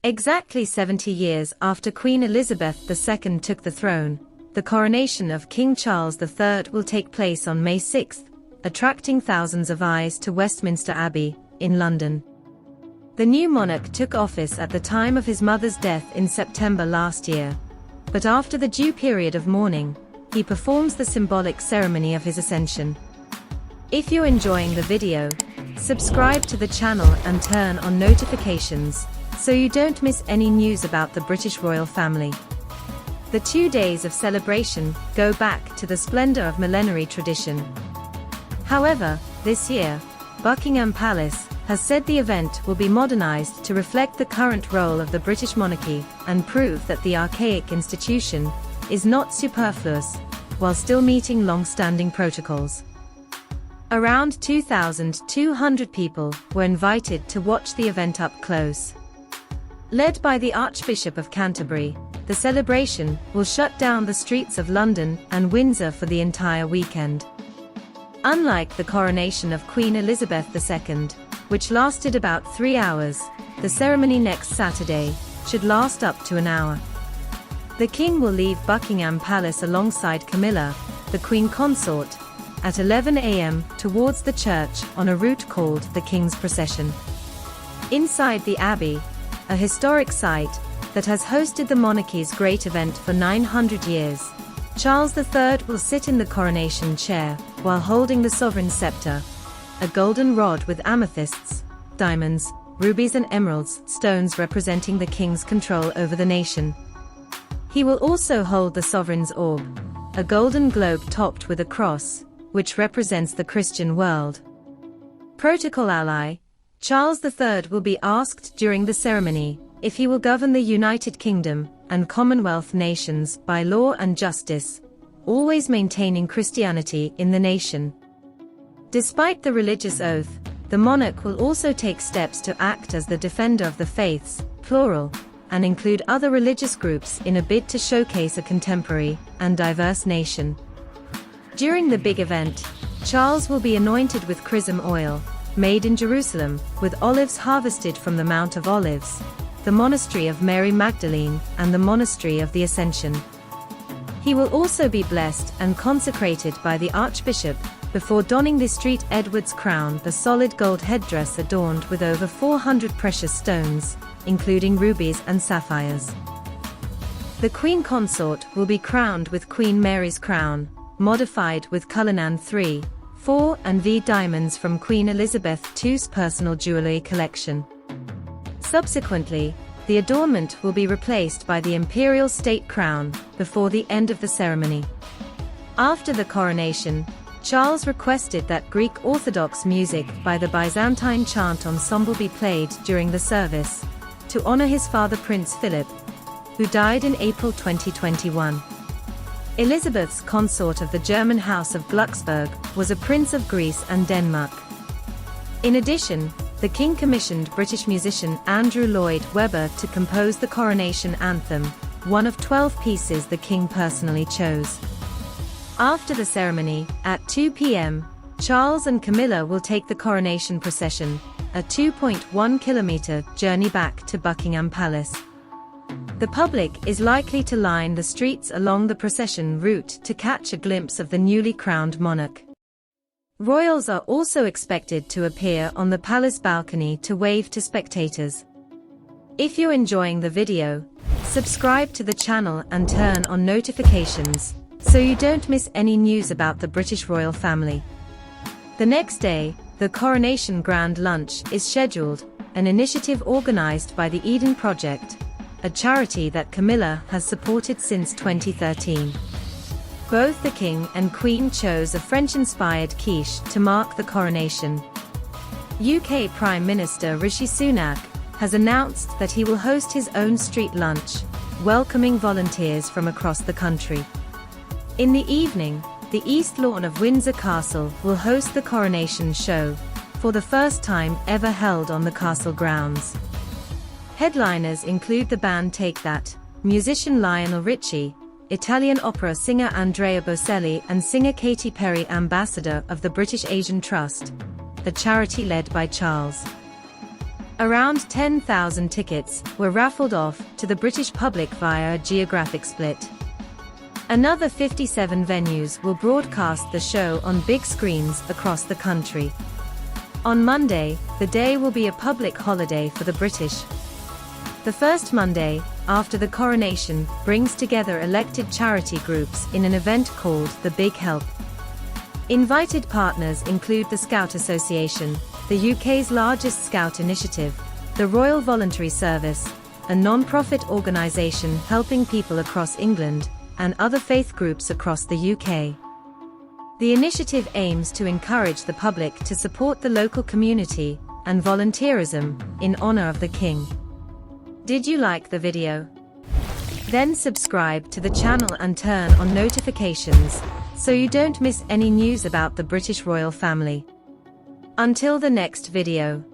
Exactly 70 years after Queen Elizabeth II took the throne, the coronation of King Charles III will take place on May 6, attracting thousands of eyes to Westminster Abbey, in London. The new monarch took office at the time of his mother's death in September last year, but after the due period of mourning, he performs the symbolic ceremony of his ascension. If you're enjoying the video, subscribe to the channel and turn on notifications, so you don't miss any news about the British royal family. The 2 days of celebration go back to the splendor of millenary tradition. However, this year, Buckingham Palace has said the event will be modernized to reflect the current role of the British monarchy and prove that the archaic institution is not superfluous, while still meeting long-standing protocols. Around 2,200 people were invited to watch the event up close. Led by the Archbishop of Canterbury, the celebration will shut down the streets of London and Windsor for the entire weekend. Unlike the coronation of Queen Elizabeth II, which lasted about 3 hours, the ceremony next Saturday should last up to an hour. The King will leave Buckingham Palace alongside Camilla, the Queen Consort, at 11 a.m. towards the church on a route called the King's Procession. Inside the Abbey, a historic site that has hosted the monarchy's great event for 900 years, Charles III will sit in the coronation chair while holding the sovereign scepter, a golden rod with amethysts, diamonds, rubies and emeralds stones representing the king's control over the nation. He will also hold the sovereign's orb, a golden globe topped with a cross, which represents the Christian world. Protocol ally, Charles III will be asked during the ceremony if he will govern the United Kingdom and Commonwealth nations by law and justice, always maintaining Christianity in the nation. Despite the religious oath, the monarch will also take steps to act as the defender of the faiths, plural, and include other religious groups in a bid to showcase a contemporary and diverse nation. During the big event, Charles will be anointed with chrism oil, made in Jerusalem, with olives harvested from the Mount of Olives, the Monastery of Mary Magdalene and the Monastery of the Ascension. He will also be blessed and consecrated by the Archbishop, before donning the St. Edward's crown, the solid gold headdress adorned with over 400 precious stones, including rubies and sapphires. The Queen Consort will be crowned with Queen Mary's crown, modified with Cullinan 3, 4 and V diamonds from Queen Elizabeth II's personal jewelry collection. Subsequently, the adornment will be replaced by the imperial state crown before the end of the ceremony. After the coronation, Charles requested that Greek Orthodox music by the Byzantine chant ensemble be played during the service, to honor his father Prince Philip, who died in April 2021. Elizabeth's consort of the German House of Glucksburg was a prince of Greece and Denmark. In addition, the King commissioned British musician Andrew Lloyd Webber to compose the coronation anthem, one of 12 pieces the King personally chose. After the ceremony, at 2 p.m., Charles and Camilla will take the coronation procession, a 2.1-kilometer journey back to Buckingham Palace. The public is likely to line the streets along the procession route to catch a glimpse of the newly crowned monarch. Royals are also expected to appear on the palace balcony to wave to spectators. If you're enjoying the video, subscribe to the channel and turn on notifications, so you don't miss any news about the British royal family. The next day, the Coronation Grand Lunch is scheduled, an initiative organized by the Eden Project, a charity that Camilla has supported since 2013. Both the King and Queen chose a French-inspired quiche to mark the coronation. UK Prime Minister Rishi Sunak has announced that he will host his own street lunch, welcoming volunteers from across the country. In the evening, the East Lawn of Windsor Castle will host the coronation show, for the first time ever held on the castle grounds. Headliners include the band Take That, musician Lionel Richie, Italian opera singer Andrea Bocelli and singer Katy Perry, ambassador of the British Asian Trust, the charity led by Charles. Around 10,000 tickets were raffled off to the British public via a geographic split. Another 57 venues will broadcast the show on big screens across the country. On Monday, the day will be a public holiday for the British. The first Monday, after the coronation, brings together elected charity groups in an event called The Big Help. Invited partners include the Scout Association, the UK's largest Scout initiative, the Royal Voluntary Service, a non-profit organisation helping people across England, and other faith groups across the UK. The initiative aims to encourage the public to support the local community and volunteerism in honour of the King. Did you like the video? Then subscribe to the channel and turn on notifications so you don't miss any news about the British royal family. Until the next video.